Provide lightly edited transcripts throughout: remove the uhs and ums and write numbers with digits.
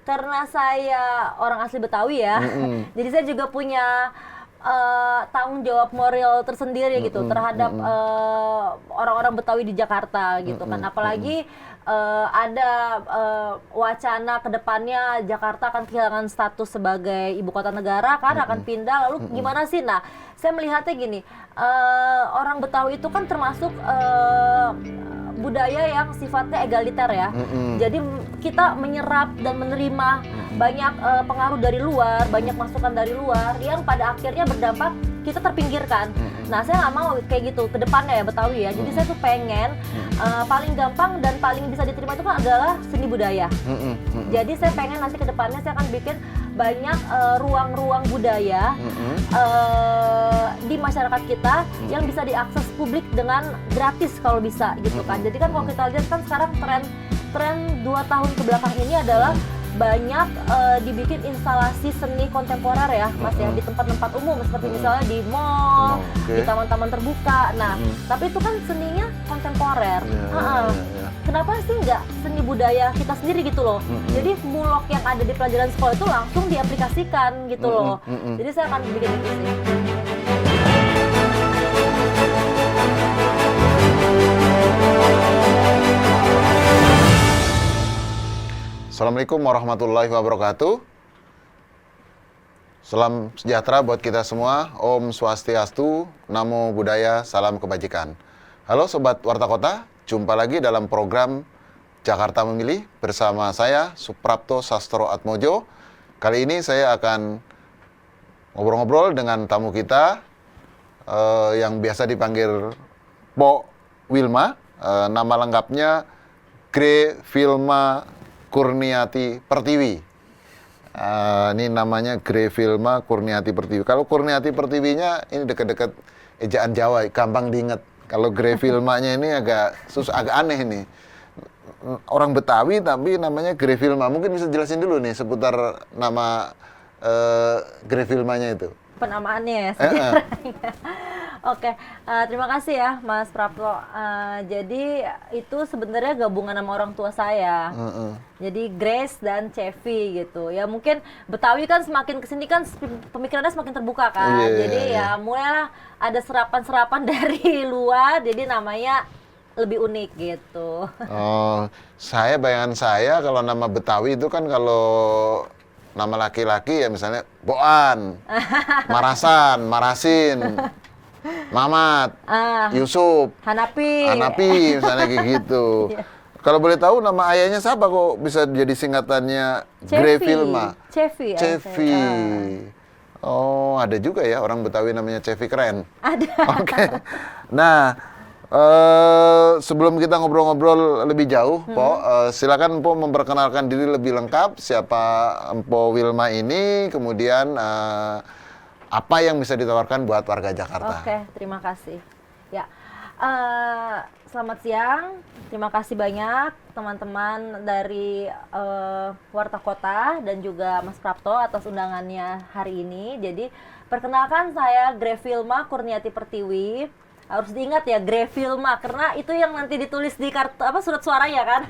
karena saya orang asli Betawi ya, jadi saya juga punya tanggung jawab moral tersendiri gitu terhadap orang-orang Betawi di Jakarta gitu kan. Apalagi ada wacana kedepannya Jakarta akan kehilangan status sebagai ibu kota negara kan, akan pindah. Lalu gimana sih? Nah, saya melihatnya gini, orang Betawi itu kan termasuk budaya yang sifatnya egaliter ya. Jadi kita menyerap dan menerima banyak pengaruh dari luar, banyak masukan dari luar yang pada akhirnya berdampak kita terpinggirkan. Nah, saya nggak mau kayak gitu ke depannya ya Betawi ya. Jadi saya tuh pengen paling gampang dan paling bisa diterima itu kan adalah seni budaya. Jadi saya pengen nanti ke depannya saya akan bikin banyak ruang-ruang budaya di masyarakat kita yang bisa diakses publik dengan gratis kalau bisa gitu kan. Jadi kan kalau kita lihat kan sekarang tren 2 tahun kebelakang ini adalah banyak dibikin instalasi seni kontemporer ya Mas ya, di tempat-tempat umum seperti misalnya di mall, di taman-taman terbuka. Nah, tapi itu kan seninya kontemporer. Kenapa sih nggak seni budaya kita sendiri gitu loh? Jadi mulok yang ada di pelajaran sekolah itu langsung diaplikasikan gitu loh. Jadi saya akan bikin itu sih. Assalamualaikum warahmatullahi wabarakatuh. Salam sejahtera buat kita semua. Om Swastiastu, Namo Buddhaya, Salam Kebajikan. Halo Sobat Warta Kota, jumpa lagi dalam program Jakarta Memilih bersama saya, Suprapto Sastro Atmojo. Kali ini saya akan ngobrol-ngobrol dengan tamu kita yang biasa dipanggil Po Wilma. Nama lengkapnya Gre Vilma Kurniati Pertiwi. Ini namanya Gre Vilma Kurniati Pertiwi. Kalau Kurniati Pertiwinya ini dekat-dekat ejaan Jawa, gampang diingat. Kalau Gre Vilmanya ini agak aneh ini. Orang Betawi tapi namanya Gre Vilma. Mungkin bisa jelasin dulu nih seputar nama Gre Vilmanya itu. Penamaannya ya sejarahnya. Oke, terima kasih ya Mas Prapto. Jadi itu sebenarnya gabungan nama orang tua saya. Jadi Grace dan Cevi gitu. Ya mungkin Betawi kan semakin kesini kan pemikirannya semakin terbuka kan. Jadi ya mulailah ada serapan-serapan dari luar. Jadi namanya lebih unik gitu. Oh, bayangan saya kalau nama Betawi itu kan kalau nama laki-laki ya misalnya Boan, Marasan, Marasin, Mamat, Yusuf, Hanapi, misalnya kayak gitu. Kalau boleh tahu nama ayahnya siapa kok bisa jadi singkatannya Gre Vilma? Cevi. Cevi. Oh, ada juga ya orang Betawi namanya Cevi, keren. Ada. Oke. Nah, sebelum kita ngobrol-ngobrol lebih jauh, Po, silakan Po memperkenalkan diri lebih lengkap. Siapa Po Wilma ini, kemudian apa yang bisa ditawarkan buat warga Jakarta? Oke, terima kasih. Ya, selamat siang. Terima kasih banyak teman-teman dari Warta Kota dan juga Mas Prapto atas undangannya hari ini. Jadi, perkenalkan saya Gre Vilma Kurniati Pertiwi. Harus diingat ya Gre Vilma karena itu yang nanti ditulis di kartu surat suaranya kan.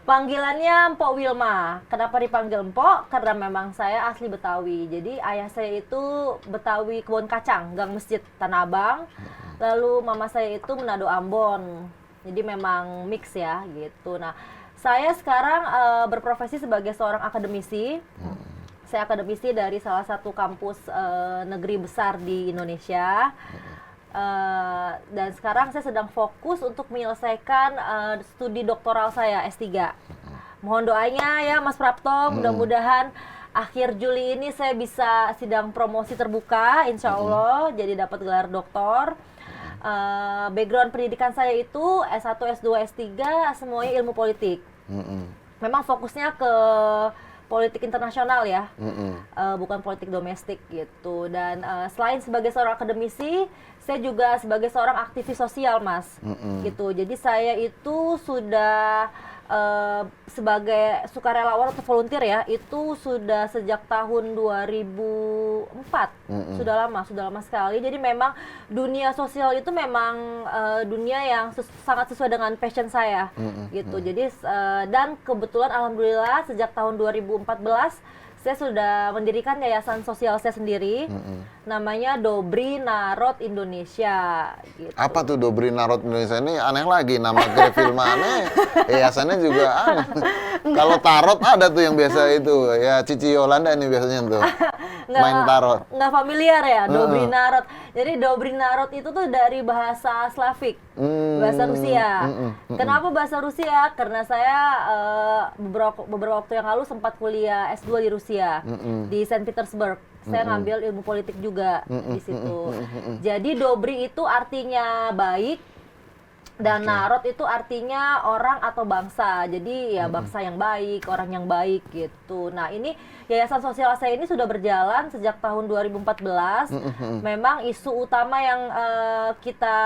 Panggilannya Mpok Wilma. Kenapa dipanggil Mpok? Karena memang saya asli Betawi. Jadi ayah saya itu Betawi Kebon Kacang, Gang Masjid Tanah Abang. Lalu mama saya itu Manado Ambon. Jadi memang mix ya gitu. Nah, saya sekarang berprofesi sebagai seorang akademisi. Saya akademisi dari salah satu kampus negeri besar di Indonesia. Dan sekarang saya sedang fokus untuk menyelesaikan studi doktoral saya S3. Mohon doanya ya Mas Prapto, mudah-mudahan akhir Juli ini saya bisa sidang promosi terbuka, insya Allah, jadi dapat gelar doktor. Background pendidikan saya itu S1, S2, S3, semuanya ilmu politik. Memang fokusnya ke politik internasional ya, bukan politik domestik gitu. Dan selain sebagai seorang akademisi, saya juga sebagai seorang aktivis sosial, Mas, gitu. Jadi saya itu sudah sebagai sukarelawan atau volunteer ya, itu sudah sejak tahun 2004. Sudah lama sekali. Jadi memang dunia sosial itu memang dunia yang sangat sesuai dengan passion saya gitu. Jadi dan kebetulan alhamdulillah sejak tahun 2014 saya sudah mendirikan yayasan sosial saya sendiri, namanya Dobri Narot Indonesia. Gitu. Apa tuh Dobri Narot Indonesia ini? Aneh lagi, nama film aneh, yayasannya juga aneh. Kalau tarot ada tuh yang biasa itu, ya Cici Yolanda ini biasanya tuh, main tarot. Nggak familiar ya, Dobri Narot. Jadi Dobri Narot itu tuh dari bahasa Slavik, bahasa Rusia. Kenapa bahasa Rusia? Karena saya beberapa waktu yang lalu sempat kuliah S2 di Rusia. Di Saint Petersburg. Saya ngambil ilmu politik juga di situ. Jadi Dobri itu artinya baik dan Narot itu artinya orang atau bangsa. Jadi ya bangsa yang baik, orang yang baik gitu. Nah, ini yayasan sosial saya ini sudah berjalan sejak tahun 2014. Memang isu utama yang kita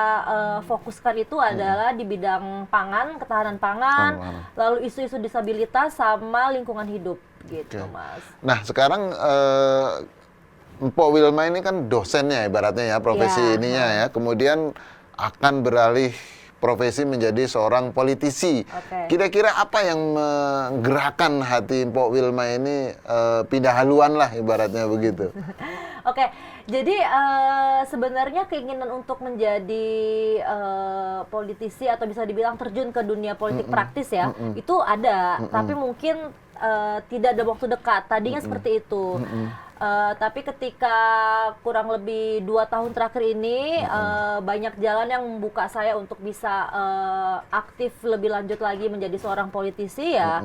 fokuskan itu adalah di bidang pangan, ketahanan pangan, lalu isu-isu disabilitas sama lingkungan hidup. Gitu, Mas. Nah, sekarang Mpok Wilma ini kan dosennya ibaratnya ya, profesi ininya ya. Kemudian akan beralih profesi menjadi seorang politisi. Kira-kira apa yang menggerakkan hati Mpok Wilma ini pindah haluan lah ibaratnya begitu? Jadi sebenarnya keinginan untuk menjadi politisi atau bisa dibilang terjun ke dunia politik praktis ya, itu ada, tapi mungkin tidak ada waktu dekat. Tadinya seperti itu. Tapi ketika kurang lebih 2 tahun terakhir ini banyak jalan yang membuka saya untuk bisa aktif lebih lanjut lagi menjadi seorang politisi ya.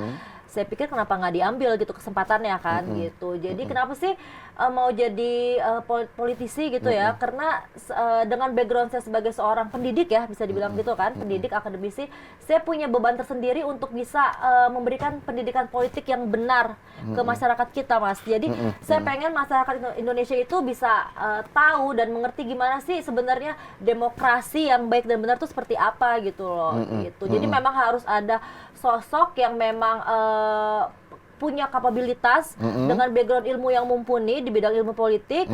Saya pikir kenapa nggak diambil gitu kesempatannya kan gitu. Jadi kenapa sih mau jadi politisi gitu ya? Karena dengan background saya sebagai seorang pendidik ya, bisa dibilang gitu kan, pendidik akademisi, saya punya beban tersendiri untuk bisa memberikan pendidikan politik yang benar ke masyarakat kita, Mas. Jadi saya pengen masyarakat Indonesia itu bisa tahu dan mengerti gimana sih sebenarnya demokrasi yang baik dan benar itu seperti apa gitu loh. Gitu. Jadi memang harus ada sosok yang memang punya kapabilitas dengan background ilmu yang mumpuni di bidang ilmu politik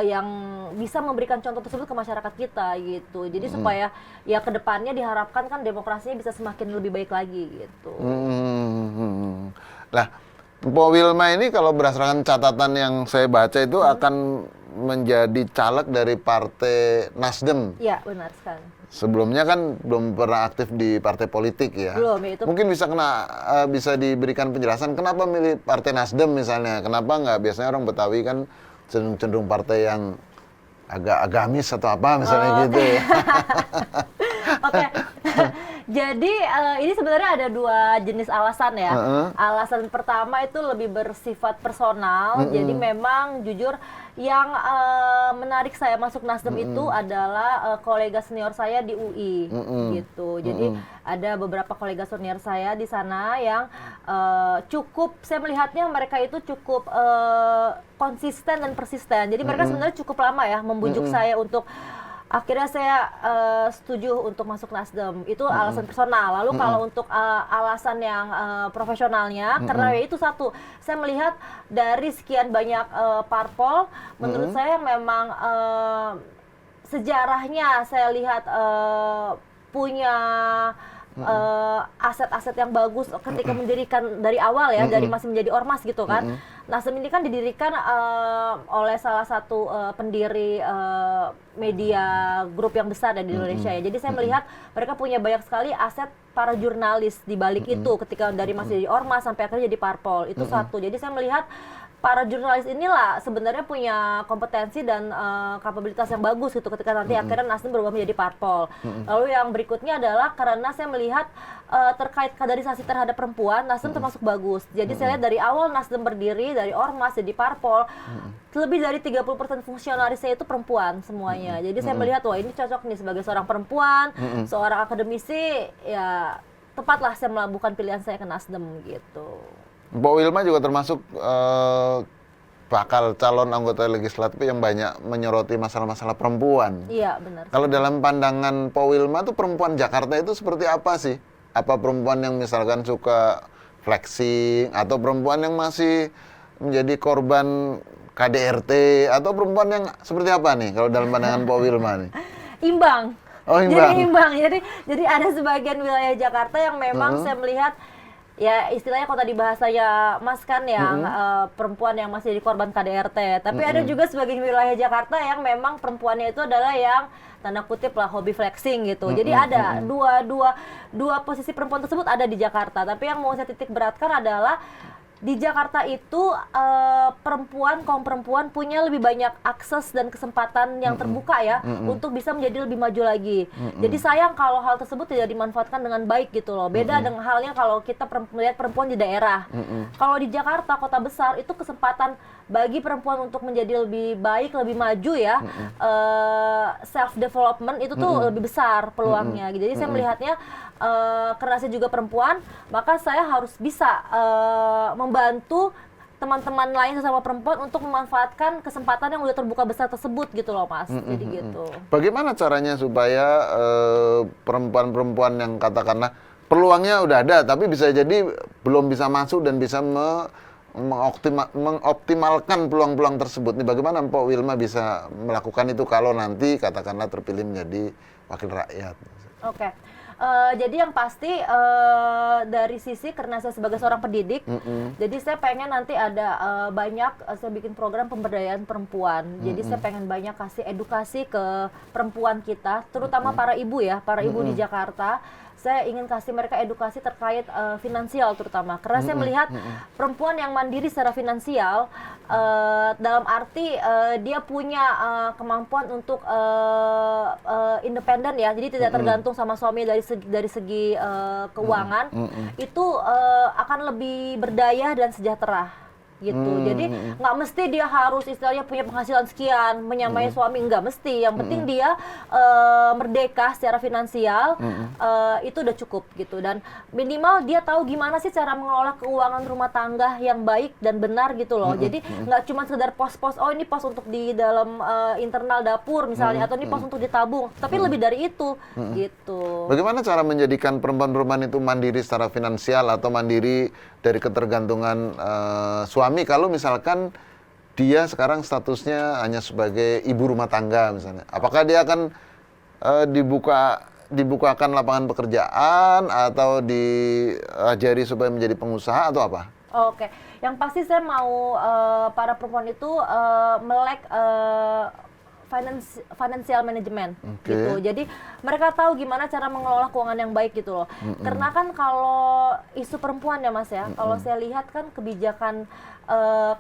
yang bisa memberikan contoh tersebut ke masyarakat kita gitu. Jadi supaya ya kedepannya diharapkan kan demokrasinya bisa semakin lebih baik lagi gitu. Nah, Mpok Wilma ini kalau berdasarkan catatan yang saya baca itu akan menjadi caleg dari Partai Nasdem. Iya, benar sekali. Sebelumnya kan belum pernah aktif di partai politik ya. Belum, ya itu. Mungkin bisa diberikan penjelasan kenapa milih Partai Nasdem misalnya. Kenapa nggak biasanya orang Betawi kan cenderung partai yang agak agamis atau apa misalnya gitu ya. Jadi ini sebenarnya ada 2 jenis alasan ya. Alasan pertama itu lebih bersifat personal. Jadi memang jujur yang menarik saya masuk Nasdem itu adalah kolega senior saya di UI gitu. Jadi ada beberapa kolega senior saya di sana yang cukup, saya melihatnya mereka itu cukup konsisten dan persisten. Jadi mereka sebenarnya cukup lama ya membujuk saya untuk akhirnya saya setuju untuk masuk Nasdem. Itu alasan personal. Lalu kalau untuk alasan yang profesionalnya, karena ya itu satu, saya melihat dari sekian banyak parpol, menurut saya memang sejarahnya saya lihat punya aset-aset yang bagus ketika mendirikan dari awal ya, dari masih menjadi ormas gitu kan. Nasdem ini kan didirikan oleh salah satu pendiri media grup yang besar di Indonesia ya. Jadi saya melihat mereka punya banyak sekali aset para jurnalis di balik itu ketika dari masih jadi ormas sampai akhirnya jadi parpol. Itu satu. Jadi saya melihat para jurnalis inilah sebenarnya punya kompetensi dan kapabilitas yang bagus gitu ketika nanti akhirnya Nasdem berubah menjadi parpol. Lalu yang berikutnya adalah karena saya melihat terkait kaderisasi terhadap perempuan, Nasdem termasuk bagus. Jadi saya lihat dari awal Nasdem berdiri, dari ormas jadi parpol, lebih dari 30% fungsionaris saya itu perempuan semuanya. Jadi saya melihat wah ini cocok nih sebagai seorang perempuan, seorang akademisi, ya tepatlah saya melabuhkan pilihan saya ke Nasdem gitu. Mpok Wilma juga termasuk bakal calon anggota legislatif yang banyak menyoroti masalah-masalah perempuan. Iya, benar. Kalau dalam pandangan Mpok Wilma tuh perempuan Jakarta itu seperti apa sih? Apa perempuan yang misalkan suka flexing, atau perempuan yang masih menjadi korban KDRT, atau perempuan yang seperti apa nih kalau dalam pandangan Pak Wilma nih? Imbang. Oh, Jadi imbang. imbang. Jadi ada sebagian wilayah Jakarta yang memang saya melihat ya istilahnya kalau tadi bahasanya Mas kan yang perempuan yang masih jadi korban KDRT. Tapi ada juga sebagian wilayah Jakarta yang memang perempuannya itu adalah yang tanda kutip lah hobi flexing gitu. Jadi ada dua posisi perempuan tersebut ada di Jakarta. Tapi yang mau saya titik beratkan adalah di Jakarta itu kaum perempuan punya lebih banyak akses dan kesempatan yang terbuka ya untuk bisa menjadi lebih maju lagi. Jadi sayang kalau hal tersebut tidak dimanfaatkan dengan baik gitu loh. Beda dengan halnya kalau kita melihat perempuan di daerah. Kalau di Jakarta kota besar itu kesempatan bagi perempuan untuk menjadi lebih baik, lebih maju ya. Self development itu tuh lebih besar peluangnya. Jadi saya melihatnya karena saya juga perempuan, maka saya harus bisa membantu teman-teman lain sesama perempuan untuk memanfaatkan kesempatan yang udah terbuka besar tersebut gitu loh Mas. Jadi gitu. Bagaimana caranya supaya perempuan-perempuan yang katakanlah peluangnya udah ada, tapi bisa jadi belum bisa masuk dan bisa mengoptimalkan peluang-peluang tersebut. Nih bagaimana Mpok Wilma bisa melakukan itu kalau nanti katakanlah terpilih menjadi wakil rakyat? Oke. Jadi yang pasti dari sisi karena saya sebagai seorang pendidik, jadi saya pengen nanti ada banyak saya bikin program pemberdayaan perempuan. Jadi saya pengen banyak kasih edukasi ke perempuan kita, terutama para ibu ya, para ibu di Jakarta. Saya ingin kasih mereka edukasi terkait finansial terutama. Karena saya melihat perempuan yang mandiri secara finansial, dalam arti dia punya kemampuan untuk independen ya, jadi tidak tergantung sama suami dari segi keuangan, itu akan lebih berdaya dan sejahtera gitu. Jadi nggak mesti dia harus istilahnya punya penghasilan sekian menyamai suami, nggak mesti. Yang penting dia merdeka secara finansial, itu udah cukup gitu. Dan minimal dia tahu gimana sih cara mengelola keuangan rumah tangga yang baik dan benar gitu loh. Jadi nggak cuma sekedar pos-pos, oh ini pos untuk di dalam internal dapur misalnya, atau ini pos untuk ditabung, tapi lebih dari itu gitu. Bagaimana cara menjadikan perempuan-perempuan itu mandiri secara finansial atau mandiri dari ketergantungan suami, kalau misalkan dia sekarang statusnya hanya sebagai ibu rumah tangga misalnya? Apakah dia akan dibukakan lapangan pekerjaan atau diajari supaya menjadi pengusaha atau apa? Oke, yang pasti saya mau para perempuan itu melek financial management gitu. Jadi mereka tahu gimana cara mengelola keuangan yang baik gitu loh. Karena kan kalau isu perempuan ya Mas ya, kalau saya lihat kan kebijakan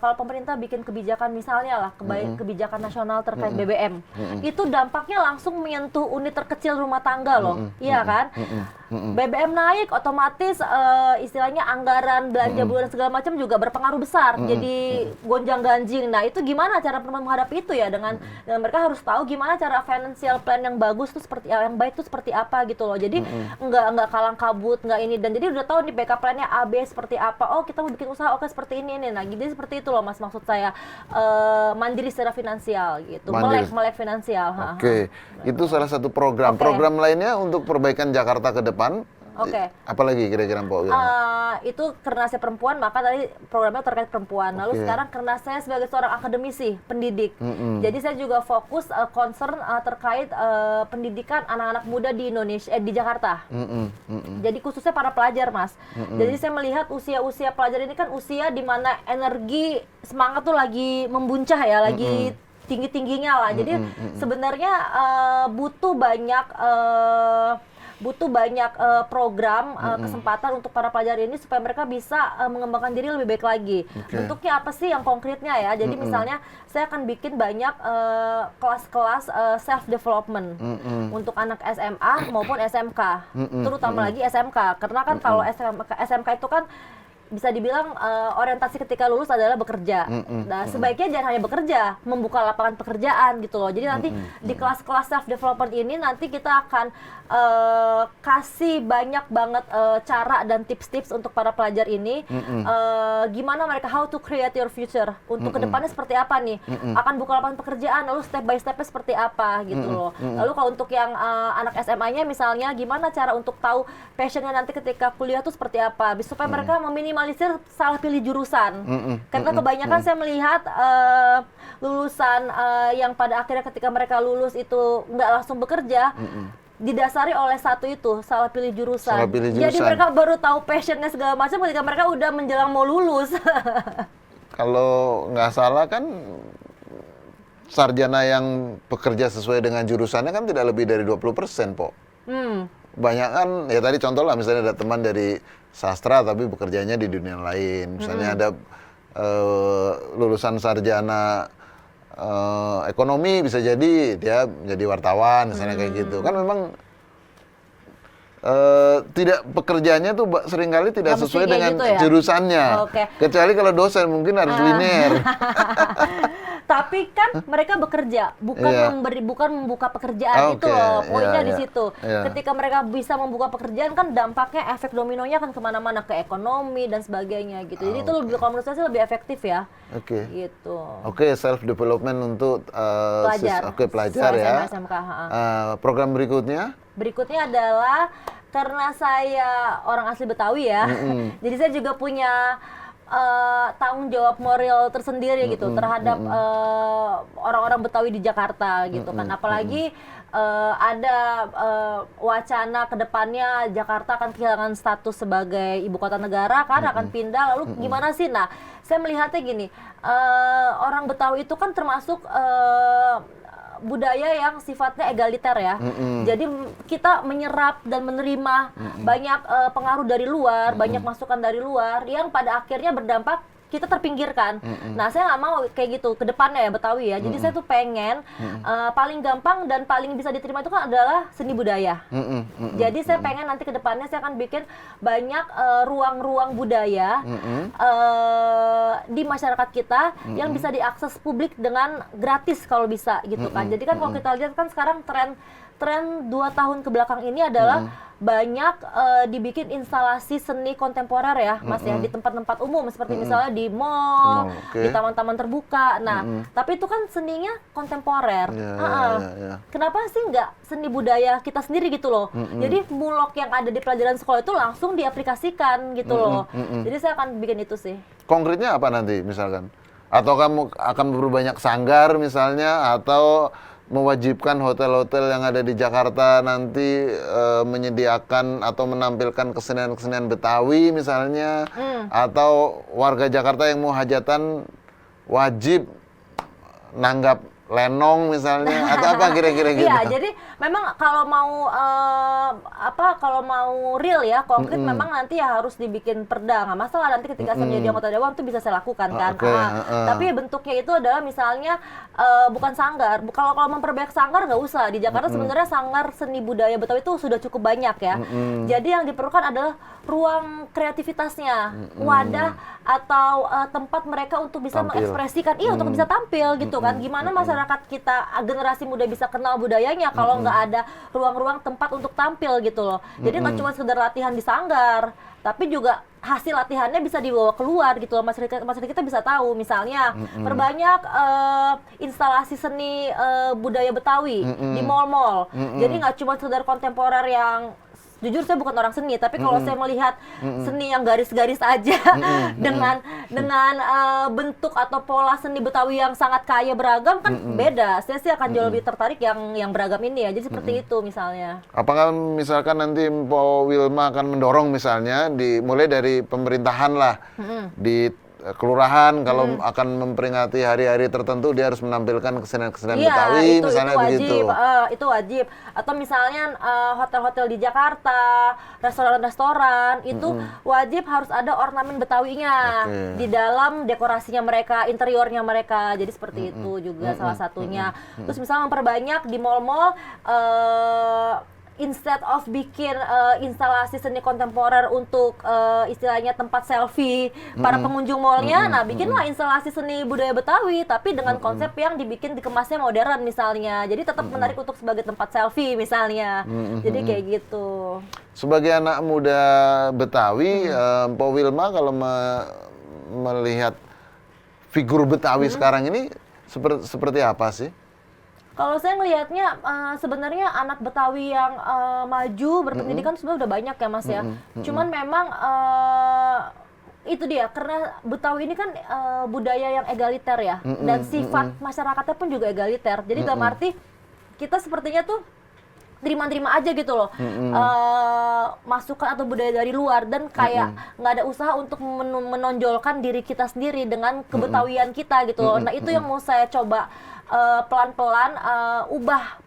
kalau pemerintah bikin kebijakan misalnya lah kebijakan nasional terkait BBM, itu dampaknya langsung menyentuh unit terkecil rumah tangga loh, iya kan? BBM naik, otomatis istilahnya anggaran belanja bulanan segala macam juga berpengaruh besar, jadi gonjang-ganjing. Nah itu gimana cara perempuan menghadapi itu ya, dengan mereka harus tahu gimana cara financial plan yang bagus tuh seperti yang baik tuh seperti apa gitu loh. Jadi nggak kalang kabut, nggak ini, dan jadi udah tahu nih backup plan-nya A, B seperti apa. Oh kita mau bikin usaha, oke seperti ini. Nah jadi seperti itu loh Mas, maksud saya mandiri secara finansial gitu, melek finansial. Oke, itu salah satu program. Program lainnya untuk perbaikan Jakarta ke depan. Oke. Apalagi kira-kira Mbak Wilma? Itu karena saya perempuan, maka tadi programnya terkait perempuan. Lalu sekarang karena saya sebagai seorang akademisi, pendidik. Jadi saya juga fokus concern terkait pendidikan anak-anak muda di Indonesia, di Jakarta. Jadi khususnya para pelajar, Mas. Jadi saya melihat usia-usia pelajar ini kan usia di mana energi, semangat tuh lagi membuncah ya, lagi tinggi-tingginya lah. Jadi sebenarnya butuh banyak program, kesempatan untuk para pelajar ini supaya mereka bisa mengembangkan diri lebih baik lagi. Bentuknya apa sih yang konkretnya ya? Jadi misalnya saya akan bikin banyak kelas-kelas self development untuk anak SMA maupun SMK, terutama lagi SMK. Karena kan kalau SMK itu kan bisa dibilang orientasi ketika lulus adalah bekerja. Nah, sebaiknya jangan hanya bekerja, membuka lapangan pekerjaan gitu loh. Jadi nanti di kelas-kelas self development ini nanti kita akan kasih banyak banget cara dan tips-tips untuk para pelajar ini. Gimana mereka how to create your future. Untuk kedepannya seperti apa nih? Akan buka lapangan pekerjaan, lalu step by step-nya seperti apa gitu loh. Lalu kalau untuk yang anak SMA-nya misalnya, gimana cara untuk tahu passionnya nanti ketika kuliah tuh seperti apa, supaya mereka meminimalisir salah pilih jurusan. Karena kebanyakan saya melihat lulusan yang pada akhirnya ketika mereka lulus itu nggak langsung bekerja, didasari oleh satu itu, salah pilih jurusan. Jadi mereka baru tahu passionnya segala macam ketika mereka udah menjelang mau lulus. Kalau nggak salah kan sarjana yang bekerja sesuai dengan jurusannya kan tidak lebih dari 20%, Po. Banyak kan, ya tadi contoh lah, misalnya ada teman dari sastra tapi bekerjanya di dunia lain. Misalnya ada lulusan sarjana ekonomi, bisa jadi dia menjadi wartawan, misalnya kayak gitu. Kan memang tidak, pekerjaannya tuh seringkali tidak sesuai dengan gitu ya? Jurusannya. Kecuali kalau dosen mungkin harus linear. Tapi kan mereka bekerja, bukan bukan membuka pekerjaan itu loh, poinnya di situ. Ketika mereka bisa membuka pekerjaan kan dampaknya, efek dominonya akan kemana-mana, ke ekonomi dan sebagainya gitu. Jadi itu lebih, kalau menurut saya sih lebih efektif ya. Gitu. Self development untuk pelajar ya. SMK. Program berikutnya? Berikutnya adalah, karena saya orang asli Betawi ya, jadi saya juga punya tanggung jawab moral tersendiri gitu terhadap orang-orang Betawi di Jakarta gitu kan. Apalagi ada wacana kedepannya Jakarta akan kehilangan status sebagai ibu kota negara kan, akan pindah. Lalu gimana sih? Nah, saya melihatnya gini, orang Betawi itu kan termasuk budaya yang sifatnya egaliter ya. Jadi kita menyerap dan menerima banyak pengaruh dari luar, banyak masukan dari luar yang pada akhirnya berdampak kita terpinggirkan. Nah, saya nggak mau kayak gitu ke depannya ya, Betawi ya. Jadi saya tuh pengen paling gampang dan paling bisa diterima itu kan adalah seni budaya. Jadi saya pengen nanti ke depannya saya akan bikin banyak ruang-ruang budaya di masyarakat kita yang bisa diakses publik dengan gratis kalau bisa gitu kan. Jadi kan kalau kita lihat kan sekarang tren 2 tahun ke belakang ini adalah banyak dibikin instalasi seni kontemporer ya, Mas ya, di tempat-tempat umum seperti misalnya di mall, di taman-taman terbuka. Nah, tapi itu kan seninya kontemporer. Kenapa sih nggak seni budaya kita sendiri gitu loh? Jadi mulok yang ada di pelajaran sekolah itu langsung diaplikasikan gitu loh. Jadi saya akan bikin itu sih. Konkretnya apa nanti misalkan? Atau kamu akan berbanyak sanggar misalnya, atau mewajibkan hotel-hotel yang ada di Jakarta nanti menyediakan atau menampilkan kesenian-kesenian Betawi misalnya, atau warga Jakarta yang mau hajatan wajib nanggap lenong misalnya, atau apa kira-kira gitu? Iya, jadi memang kalau mau kalau mau real ya, konkret, memang nanti ya harus dibikin perda, nggak masalah nanti ketika saya menjadi anggota dewan itu bisa saya lakukan kan. Tapi bentuknya itu adalah misalnya bukan sanggar. Kalau memperbanyak sanggar nggak usah. Di Jakarta sebenarnya sanggar seni budaya Betawi itu sudah cukup banyak ya. Jadi yang diperlukan adalah ruang kreativitasnya, wadah atau tempat mereka untuk bisa mengekspresikan, untuk bisa tampil gitu kan. Gimana masyarakat kita, generasi muda bisa kenal budayanya kalau nggak ada ruang-ruang tempat untuk tampil gitu loh. Jadi nggak cuma sekedar latihan di sanggar, tapi juga hasil latihannya bisa dibawa keluar gitu loh. Masyarakat kita bisa tahu, misalnya perbanyak instalasi seni budaya Betawi di mall-mall. Jadi nggak cuma sekedar kontemporer yang, jujur saya bukan orang seni, tapi kalau saya melihat seni yang garis-garis aja dengan bentuk atau pola seni Betawi yang sangat kaya beragam kan beda. Saya sih akan jauh lebih tertarik yang beragam ini ya. Jadi seperti itu misalnya. Apakah misalkan nanti Mpo Wilma akan mendorong misalnya mulai dari pemerintahan lah, di kelurahan kalau akan memperingati hari-hari tertentu dia harus menampilkan kesenian-kesenian Betawi misalnya itu wajib, begitu. Itu wajib. Atau misalnya hotel-hotel di Jakarta, restoran-restoran itu wajib harus ada ornamen Betawinya di dalam dekorasinya mereka, interiornya mereka. Jadi seperti itu juga salah satunya. Terus misalnya memperbanyak di mall-mall instead of bikin instalasi seni kontemporer untuk istilahnya tempat selfie para pengunjung mallnya, nah bikinlah instalasi seni budaya Betawi tapi dengan konsep yang dibikin dikemasnya modern misalnya, jadi tetap menarik untuk sebagai tempat selfie misalnya, jadi kayak gitu. Sebagai anak muda Betawi, Mpok Wilma kalau melihat figur Betawi sekarang ini seperti apa sih? Kalau saya ngelihatnya sebenarnya anak Betawi yang maju berpendidikan sebenarnya udah banyak ya Mas ya. Cuman memang itu dia, karena Betawi ini kan budaya yang egaliter ya, dan sifat masyarakatnya pun juga egaliter. Jadi dalam arti kita sepertinya tuh terima-terima aja gitu loh, masukan atau budaya dari luar, dan kayak nggak ada usaha untuk menonjolkan diri kita sendiri dengan kebetawian kita gitu loh. Nah itu yang mau saya coba pelan-pelan ubah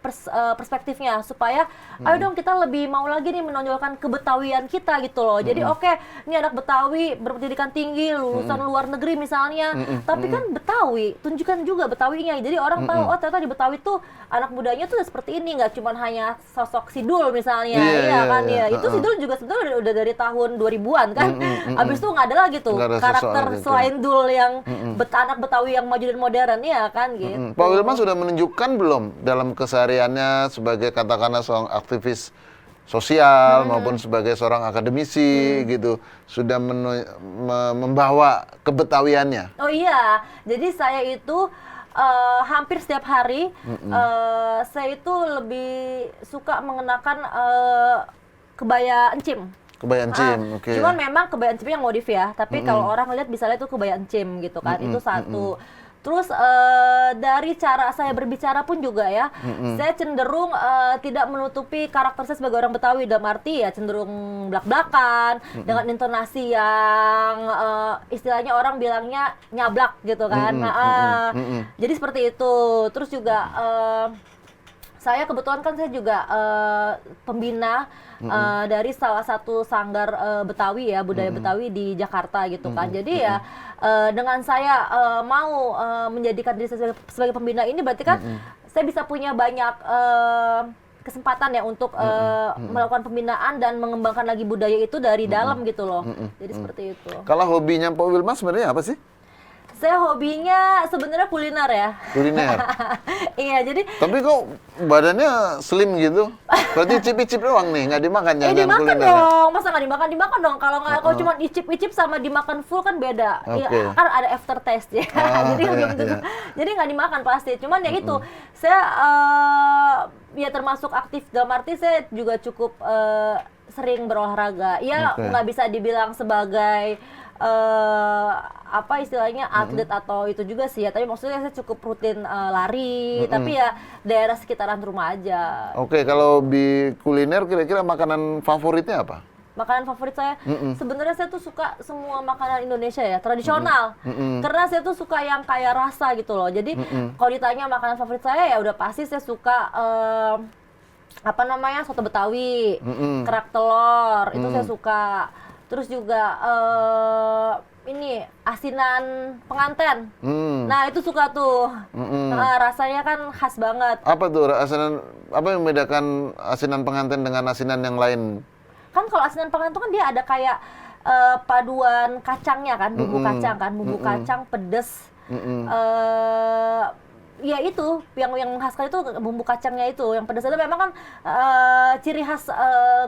perspektifnya supaya ayo dong kita lebih mau lagi nih menonjolkan kebetawian kita gitu loh. Jadi oke, ini anak Betawi berpendidikan tinggi, lulusan luar negeri misalnya, tapi kan Betawi, tunjukkan juga Betawinya. Jadi orang tahu oh ternyata di Betawi tuh anak mudanya tuh seperti ini, nggak cuma hanya sosok Sidul misalnya, itu Sidul juga sebetulnya udah dari tahun 2000-an kan. Abis itu nggak ada lagi tuh karakter selain Dul yang anak Betawi yang maju dan modern ya kan gitu. Pak Wilma sudah menunjukkan belum dalam kesehariannya sebagai katakanlah seorang aktivis sosial maupun sebagai seorang akademisi gitu, sudah membawa kebetawiannya? Oh iya, jadi saya itu hampir setiap hari saya itu lebih suka mengenakan kebaya encim. Kebaya encim, oke. Cuman memang kebaya encim yang modif ya, tapi kalau orang lihat bisa lihat itu kebaya encim gitu kan, itu satu. Terus dari cara saya berbicara pun juga ya, saya cenderung tidak menutupi karakter saya sebagai orang Betawi, dalam arti ya cenderung blak-blakan, dengan intonasi yang istilahnya orang bilangnya nyablak gitu kan. Jadi seperti itu. Terus juga saya kebetulan kan saya juga pembina dari salah satu sanggar Betawi ya, budaya Betawi di Jakarta gitu kan. Jadi ya dengan saya mau menjadikan diri saya sebagai pembina ini, berarti kan saya bisa punya banyak kesempatan ya untuk melakukan pembinaan dan mengembangkan lagi budaya itu dari dalam gitu loh. Jadi seperti itu. Kalau hobinya Pak Wilma sebenarnya apa sih? Saya hobinya sebenarnya kuliner ya. Kuliner. Iya, jadi. Tapi kok badannya slim gitu? Berarti icip-icip doang nih, nggak dimakan ya? Dimakan dong, masa nggak dimakan? Dimakan dong. Kalau nggak, kalau cuma icip-icip sama dimakan full kan beda. Okay. Ya, kan ada aftertaste ya. Jadi belum tentu. Jadi nggak dimakan pasti. Cuman ya itu, saya ya termasuk aktif dalam arti saya juga cukup sering berolahraga. Ya nggak bisa dibilang sebagai apa istilahnya atlet atau itu juga sih ya, tapi maksudnya saya cukup rutin lari, tapi ya daerah sekitaran rumah aja. Oke, kalau di kuliner kira-kira makanan favoritnya apa? Makanan favorit saya, sebenarnya saya tuh suka semua makanan Indonesia ya, tradisional. Karena saya tuh suka yang kaya rasa gitu loh. Jadi kalau ditanya makanan favorit saya ya udah pasti saya suka apa namanya, soto Betawi, kerak telur, itu saya suka. Terus juga ini asinan penganten. Nah, itu suka tuh. Rasanya kan khas banget. Apa tuh asinan, apa yang membedakan asinan penganten dengan asinan yang lain? Kan kalau asinan penganten kan dia ada kayak paduan kacangnya kan, bumbu kacang kan, bumbu kacang pedes. Ya itu yang khas sekali itu bumbu kacangnya itu, yang pedas itu memang kan ciri khas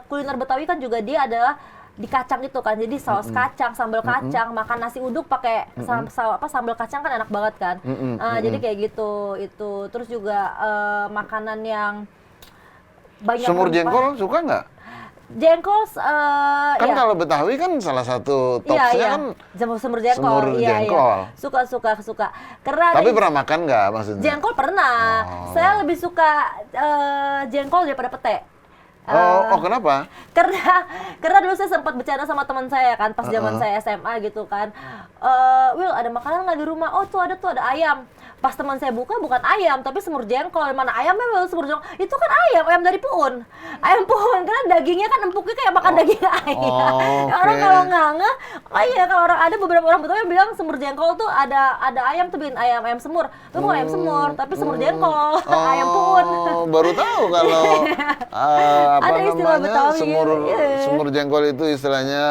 kuliner Betawi kan juga dia adalah di kacang itu kan, jadi saus kacang, sambal kacang, makan nasi uduk pakai sambal kacang kan enak banget kan. Jadi kayak gitu itu. Terus juga makanan yang banyak semur jengkol suka nggak? Jengkol kan ya. Kalau Betawi kan salah satu topsnya kan semur jengkol. Suka. Karena tapi pernah makan nggak maksudnya? Jengkol pernah. Saya lebih suka jengkol daripada pete. Kenapa? Karena dulu saya sempat bercanda sama teman saya kan pas zaman saya SMA gitu kan. Will, ada makanan nggak di rumah? Oh tuh ada ayam. Pas teman saya buka bukan ayam tapi semur jengkol. Mana ayamnya baru semur jengkol. Itu kan ayam dari Puun. Ayam Puun karena dagingnya kan empuknya kayak makan daging ayam. Orang kalau nggak ngeh, kalau orang ada beberapa orang betul yang bilang semur jengkol tuh ada ayam tuh bikin ayam semur. Itu bukan ayam semur tapi semur jengkol. Ayam Puun. Baru tahu kalau apa ada istilah namanya Betawi. semur jengkol itu istilahnya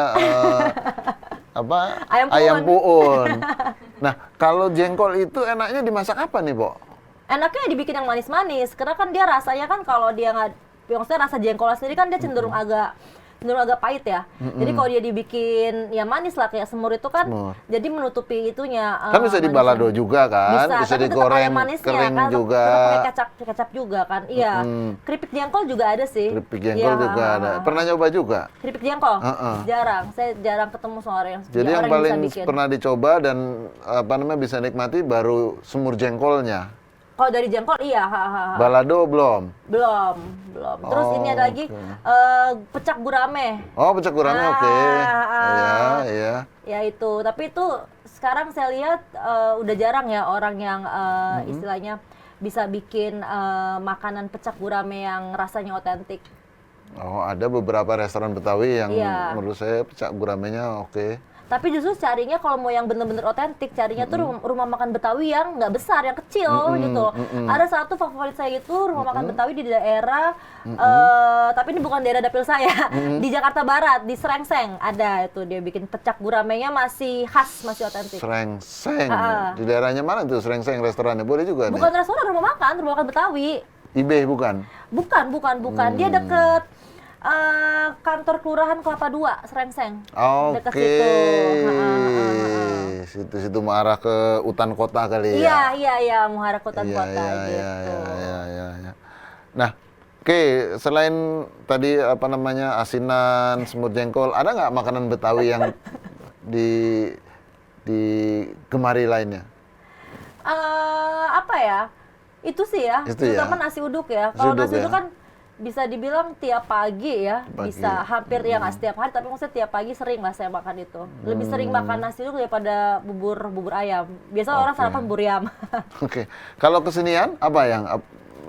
apa? Ayam puun. Nah, kalau jengkol itu enaknya dimasak apa nih, Bo? Enaknya dibikin yang manis-manis, karena kan dia rasanya kan kalau dia nggak, maksudnya rasa jengkolnya sendiri kan dia cenderung agak pahit ya. Jadi kalau dia dibikin ya manis lah kayak semur itu kan, jadi menutupi itunya. Kan bisa dibalado juga kan, bisa digoreng kering kan, juga. Pakai kecap juga kan, iya. Keripik jengkol juga ada sih. Keripik jengkol juga ada. Pernah nyoba juga? Keripik jengkol? Jarang, saya jarang ketemu sama orang yang jadi yang paling pernah dicoba dan bisa nikmati baru semur jengkolnya. Kalau dari jengkol iya. Balado belum. Terus ini ada lagi pecak gurame. Oh, pecak gurame oke. Iya. Ya itu, tapi itu sekarang saya lihat udah jarang ya orang yang istilahnya bisa bikin makanan pecak gurame yang rasanya otentik. Oh, ada beberapa restoran Betawi yang menurut saya pecak guramenya oke. Tapi justru carinya kalau mau yang bener-bener otentik, carinya tuh rumah makan Betawi yang nggak besar, yang kecil gitu. Ada satu favorit saya itu rumah makan Betawi di daerah, tapi ini bukan daerah dapil saya, di Jakarta Barat, di Srengseng ada itu dia bikin pecak guramenya masih khas, masih otentik. Srengseng, di daerahnya mana tuh Srengseng restorannya? Boleh juga nih? Bukan restoran, rumah makan Betawi. Ibe bukan? Bukan. Dia deket kantor kelurahan Kelapa II, Srengseng. Dekat situ. Situ mengarah ke hutan kota kali ya? Iya, mengarah ke hutan kota gitu. Iya. Nah, selain tadi asinan, semur jengkol, ada nggak makanan Betawi yang digemari lainnya? Apa ya? Itu sih ya, terutama nasi uduk ya. Kalau nasi uduk kan bisa dibilang tiap pagi ya, bisa hampir ya nggak setiap hari, tapi maksudnya tiap pagi sering lah saya makan itu. Lebih sering makan nasi uduk daripada bubur ayam. Biasa orang sarapan bubur ayam. Oke. Kalau kesenian apa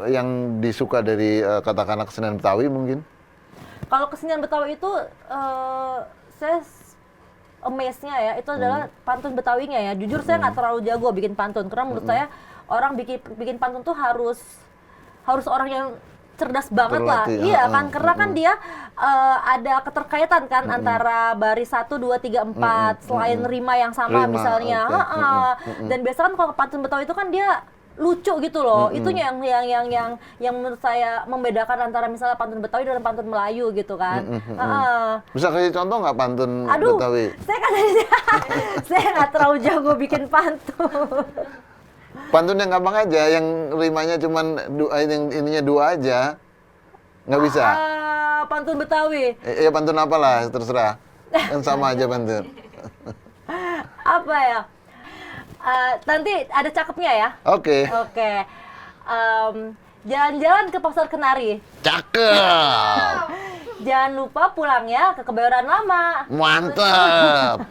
yang disuka dari katakanlah kesenian Betawi mungkin? Kalau kesenian Betawi itu saya amaze-nya ya, itu adalah pantun Betawinya ya. Jujur saya nggak terlalu jago bikin pantun, karena menurut saya orang bikin pantun tuh harus orang yang cerdas banget lah, iya kan, karena kan dia ada keterkaitan kan antara baris 1, 2, 3, 4, selain rima yang sama misalnya, dan biasanya kan kalau pantun Betawi itu kan dia lucu gitu loh, itunya yang menurut saya membedakan antara misalnya pantun Betawi dan pantun Melayu gitu kan. Bisa kasih contoh nggak pantun Betawi? Saya nggak terlalu jago bikin pantun. Pantun yang gampang aja, yang rimanya cuman ininya 2 aja, nggak bisa? Pantun Betawi? Ya pantun apalah, terserah, kan sama aja pantun. Apa ya? Nanti ada cakepnya ya? Oke. Jalan-jalan ke Pasar Kenari. Cakep! Jangan lupa pulangnya ke Kebayoran Lama. Mantap!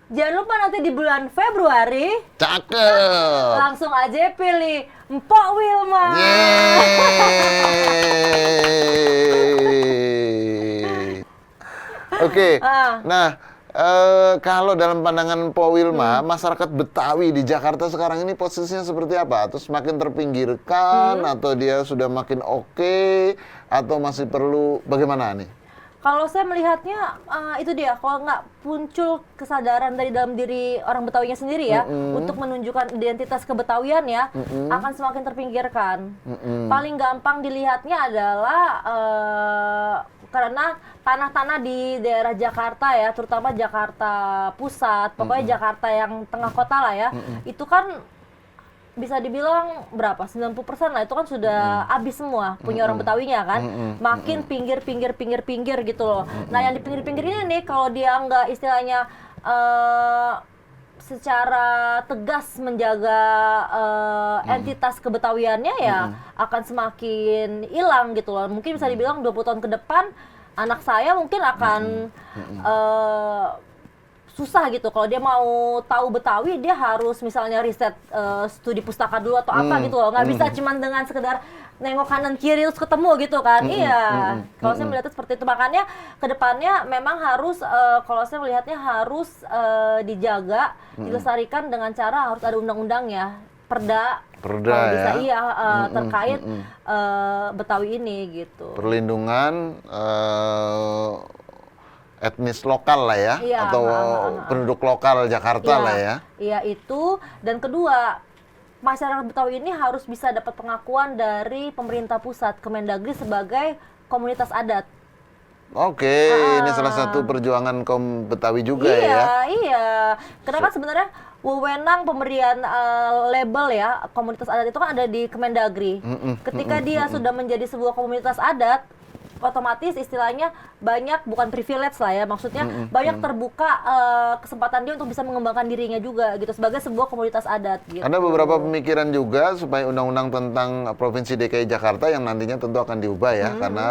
Jangan lupa nanti di bulan Februari. Cakep! Langsung aja pilih Mpok Wilma. Oke. Nah, kalau dalam pandangan Mpok Wilma, masyarakat Betawi di Jakarta sekarang ini posisinya seperti apa? Atau semakin terpinggirkan, atau dia sudah makin oke, atau masih perlu bagaimana nih? Kalau saya melihatnya itu dia, kalau nggak muncul kesadaran dari dalam diri orang Betawinya sendiri ya, untuk menunjukkan identitas kebetawian ya, akan semakin terpinggirkan. Paling gampang dilihatnya adalah karena tanah-tanah di daerah Jakarta ya, terutama Jakarta Pusat, pokoknya Jakarta yang tengah kota lah ya, itu kan bisa dibilang berapa? 90% lah itu kan sudah habis semua punya orang Betawinya kan. Makin pinggir gitu loh. Nah, yang di pinggir-pinggir ini nih kalau dia nggak istilahnya secara tegas menjaga entitas kebetawiannya ya akan semakin hilang gitu loh. Mungkin bisa dibilang 20 tahun ke depan anak saya mungkin akan susah gitu. Kalau dia mau tahu Betawi, dia harus misalnya riset studi pustaka dulu atau apa gitu loh. Nggak bisa cuman dengan sekedar nengok kanan kiri terus ketemu gitu kan. Iya. Kalau saya melihatnya seperti itu. Makanya kedepannya memang harus kalau saya melihatnya harus dijaga, dilestarikan dengan cara harus ada undang-undangnya. Perda kalau bisa ya. terkait Betawi ini gitu. Perlindungan etnis lokal lah ya, Iya, atau penduduk lokal Jakarta lah ya. Iya itu, dan kedua masyarakat Betawi ini harus bisa dapat pengakuan dari pemerintah pusat, Kemendagri sebagai komunitas adat. Oke, ini salah satu perjuangan kaum Betawi juga ya. Iya. Karena kan sebenarnya wewenang pemberian label ya komunitas adat itu kan ada di Kemendagri. Ketika dia sudah menjadi sebuah komunitas adat, otomatis istilahnya banyak, bukan privilege lah ya, maksudnya banyak terbuka kesempatan dia untuk bisa mengembangkan dirinya juga gitu sebagai sebuah komunitas adat gitu. Ada beberapa pemikiran juga supaya undang-undang tentang Provinsi DKI Jakarta yang nantinya tentu akan diubah ya, karena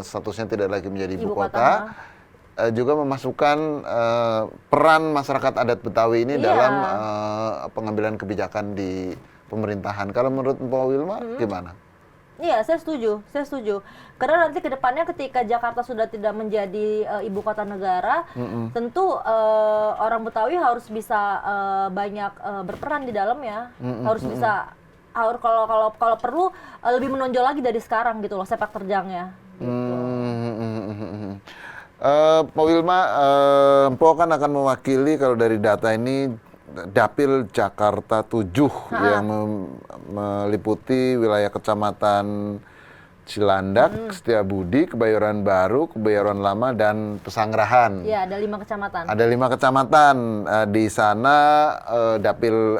statusnya tidak lagi menjadi ibu kota. Juga memasukkan peran masyarakat adat Betawi ini dalam pengambilan kebijakan di pemerintahan. Kalau menurut Mbak Wilma gimana? Iya, saya setuju. Karena nanti ke depannya ketika Jakarta sudah tidak menjadi ibu kota negara, tentu orang Betawi harus bisa banyak berperan di dalamnya, harus bisa, kalau perlu lebih menonjol lagi dari sekarang gitu loh sepak terjangnya. Gitu. Pak Wilma, Mpo kan akan mewakili kalau dari data ini Dapil Jakarta 7 yang meliputi wilayah kecamatan Cilandak, Setiabudi, Kebayoran Baru, Kebayoran Lama, dan Pesanggerahan. Iya, ada 5 kecamatan. Ada 5 kecamatan. Di sana Dapil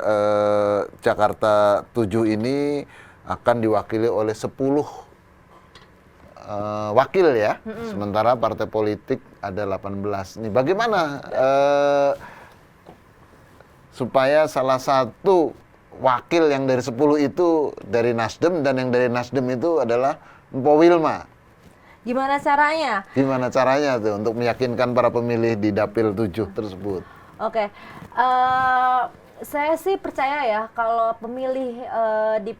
Jakarta 7 ini akan diwakili oleh 10 wakil ya. Sementara partai politik ada 18. Nih, bagaimana supaya salah satu wakil yang dari 10 itu dari Nasdem dan yang dari Nasdem itu adalah Mpo Wilma? Gimana caranya? Gimana caranya tuh untuk meyakinkan para pemilih di Dapil 7 tersebut? Oke. Saya sih percaya ya kalau pemilih di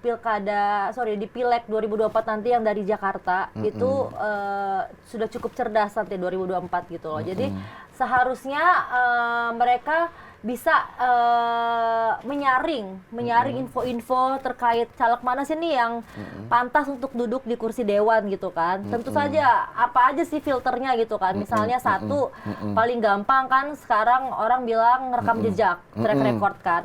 Pileg 2024 nanti yang dari Jakarta itu sudah cukup cerdas nanti 2024 gitu loh. Jadi seharusnya mereka bisa menyaring info-info terkait caleg mana sih nih yang pantas untuk duduk di kursi dewan gitu kan. Tentu saja apa aja sih filternya gitu kan. Misalnya satu, paling gampang kan sekarang orang bilang ngerekam jejak, track record kan.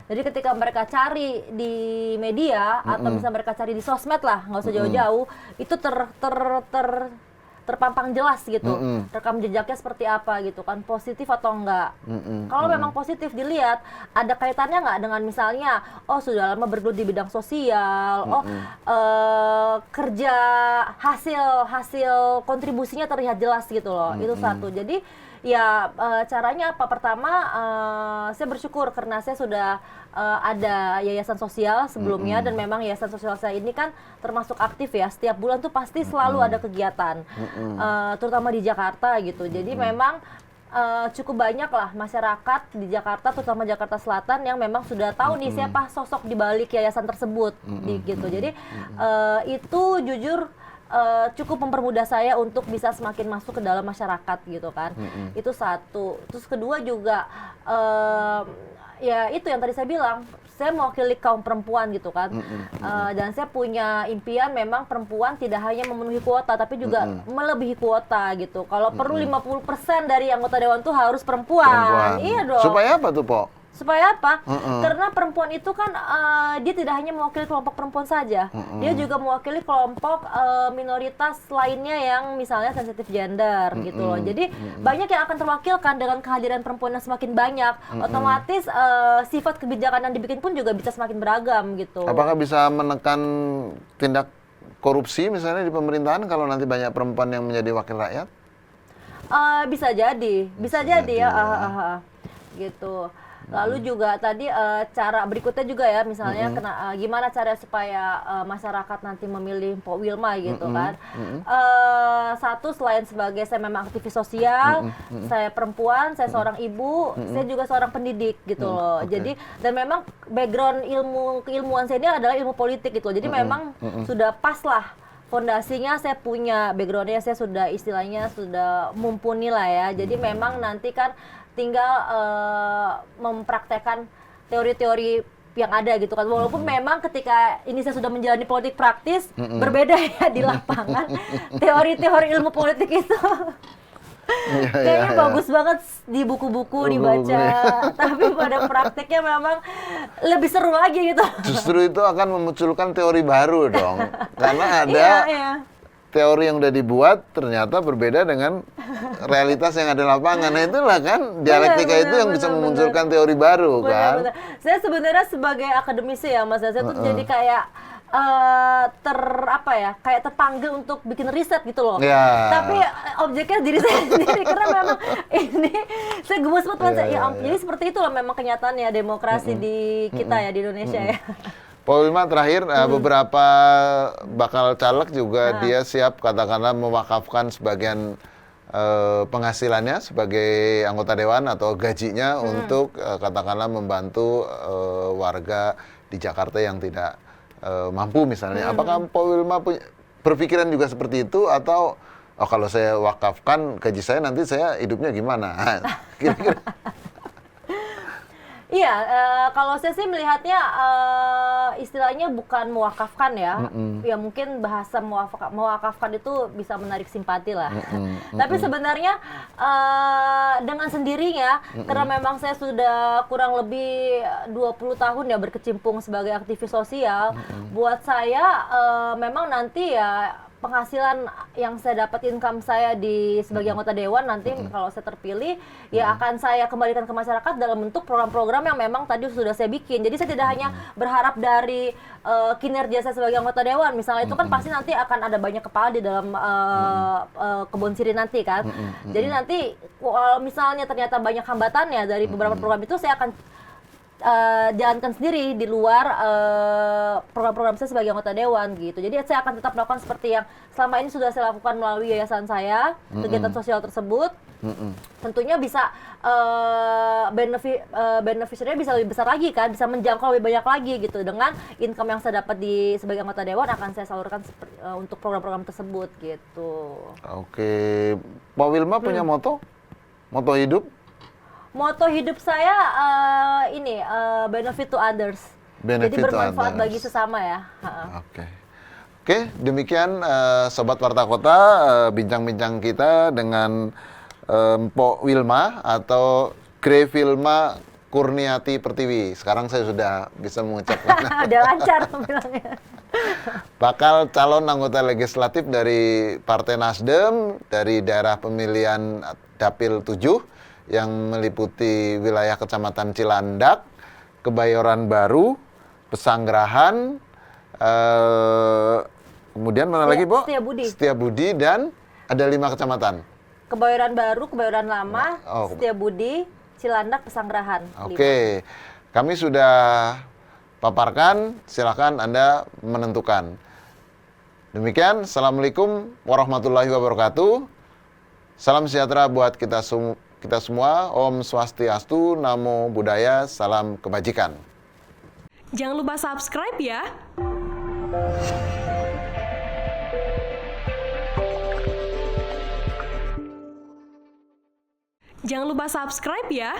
Jadi ketika mereka cari di media atau bisa mereka cari di sosmed lah, nggak usah jauh-jauh, itu terpampang jelas gitu, rekam jejaknya seperti apa gitu kan, positif atau enggak. Kalau memang positif dilihat, ada kaitannya nggak dengan misalnya, oh sudah lama bergelut di bidang sosial, kerja hasil kontribusinya terlihat jelas gitu loh, itu satu. Jadi ya caranya apa? Pertama, saya bersyukur karena saya sudah ada yayasan sosial sebelumnya dan memang yayasan sosial saya ini kan termasuk aktif ya, setiap bulan tuh pasti selalu ada kegiatan, terutama di Jakarta gitu. Jadi memang cukup banyak lah masyarakat di Jakarta, terutama Jakarta Selatan yang memang sudah tahu nih siapa sosok di balik yayasan tersebut gitu. Jadi itu jujur cukup mempermudah saya untuk bisa semakin masuk ke dalam masyarakat gitu kan. Itu satu. Terus kedua juga ya itu yang tadi saya bilang, saya mewakili kaum perempuan gitu kan. Dan saya punya impian memang perempuan tidak hanya memenuhi kuota tapi juga melebihi kuota gitu. Kalau perlu 50% dari anggota dewan tuh harus perempuan. Iya dong. Supaya apa tuh, Po? Supaya apa? Karena perempuan itu kan dia tidak hanya mewakili kelompok perempuan saja, dia juga mewakili kelompok minoritas lainnya yang misalnya sensitif gender gitu loh. Jadi banyak yang akan terwakilkan dengan kehadiran perempuan yang semakin banyak. Otomatis sifat kebijakan yang dibikin pun juga bisa semakin beragam gitu. Apakah bisa menekan tindak korupsi misalnya di pemerintahan kalau nanti banyak perempuan yang menjadi wakil rakyat? Bisa jadi ya. Gitu. Lalu juga tadi cara berikutnya juga ya, misalnya gimana cara supaya masyarakat nanti memilih Mpok Wilma gitu kan. Satu, selain sebagai saya memang aktivis sosial, saya perempuan, saya seorang ibu, saya juga seorang pendidik gitu loh. Jadi dan memang background keilmuan saya ini adalah ilmu politik gitu loh. Jadi memang sudah pas lah. Fondasinya saya punya, backgroundnya saya sudah istilahnya sudah mumpuni lah ya. Jadi memang nanti kan tinggal mempraktekkan teori-teori yang ada gitu kan. Walaupun memang ketika ini saya sudah menjalani politik praktis, berbeda ya di lapangan. Teori-teori ilmu politik itu kayaknya bagus banget di buku-buku dibaca, tapi pada prakteknya memang lebih seru lagi gitu. Justru itu akan memunculkan teori baru dong, karena ada teori yang udah dibuat ternyata berbeda dengan realitas yang ada di lapangan. Nah itulah kan dialektika itu yang bisa memunculkan teori baru kan. Saya sebenarnya sebagai akademisi ya Mas, saya tuh jadi kayak kayak terpanggil untuk bikin riset gitu loh. Tapi objeknya diri saya sendiri karena memang ini saya gemes banget jadi seperti itulah memang kenyataannya demokrasi di kita ya di Indonesia ya. Pak Wilma terakhir beberapa bakal caleg juga dia siap katakanlah mewakafkan sebagian penghasilannya sebagai anggota dewan atau gajinya untuk katakanlah membantu warga di Jakarta yang tidak mampu misalnya. Apakah Pak Wilma berpikiran juga seperti itu atau kalau saya wakafkan gaji saya nanti saya hidupnya gimana? Kira-kira. Iya, kalau saya sih melihatnya istilahnya bukan mewakafkan ya. Ya mungkin bahasa mewakafkan itu bisa menarik simpati lah. Tapi sebenarnya dengan sendirinya, karena memang saya sudah kurang lebih 20 tahun ya berkecimpung sebagai aktivis sosial, buat saya memang nanti ya penghasilan yang saya dapat, income saya sebagai anggota dewan nanti kalau saya terpilih ya akan saya kembalikan ke masyarakat dalam bentuk program-program yang memang tadi sudah saya bikin. Jadi saya tidak hanya berharap dari kinerja saya sebagai anggota dewan misalnya, itu kan pasti nanti akan ada banyak kepala di dalam kebun sirih nanti kan. Jadi nanti kalau misalnya ternyata banyak hambatannya dari beberapa program itu, saya akan jalankan sendiri di luar program-program saya sebagai anggota dewan gitu. Jadi saya akan tetap melakukan seperti yang selama ini sudah saya lakukan melalui yayasan saya, kegiatan sosial tersebut. Tentunya bisa beneficiary-nya bisa lebih besar lagi kan, bisa menjangkau lebih banyak lagi gitu. Dengan income yang saya dapat sebagai anggota dewan akan saya salurkan untuk program-program tersebut gitu. Oke, Pak Wilma punya moto hidup? Moto hidup saya benefit to others. Jadi bermanfaat bagi sesama ya. Oke, demikian Sobat Warta Kota, bincang-bincang kita dengan Mpok Wilma atau Gre Wilma Kurniati Pertiwi. Sekarang saya sudah bisa mengucapkan. Udah lancar bilangnya. Bakal calon anggota legislatif dari Partai Nasdem dari daerah pemilihan Dapil 7 yang meliputi wilayah Kecamatan Cilandak, Kebayoran Baru, Pesanggerahan, kemudian mana lagi, Bu? Setiabudi, dan ada 5 kecamatan. Kebayoran Baru, Kebayoran Lama, Setiabudi, Cilandak, Pesanggerahan. Oke, kami sudah paparkan, silakan Anda menentukan. Demikian, Assalamualaikum warahmatullahi wabarakatuh. Salam sejahtera buat kita semua. Om Swastiastu, Namo Buddhaya, salam kebajikan. Jangan lupa subscribe ya. Jangan lupa subscribe ya.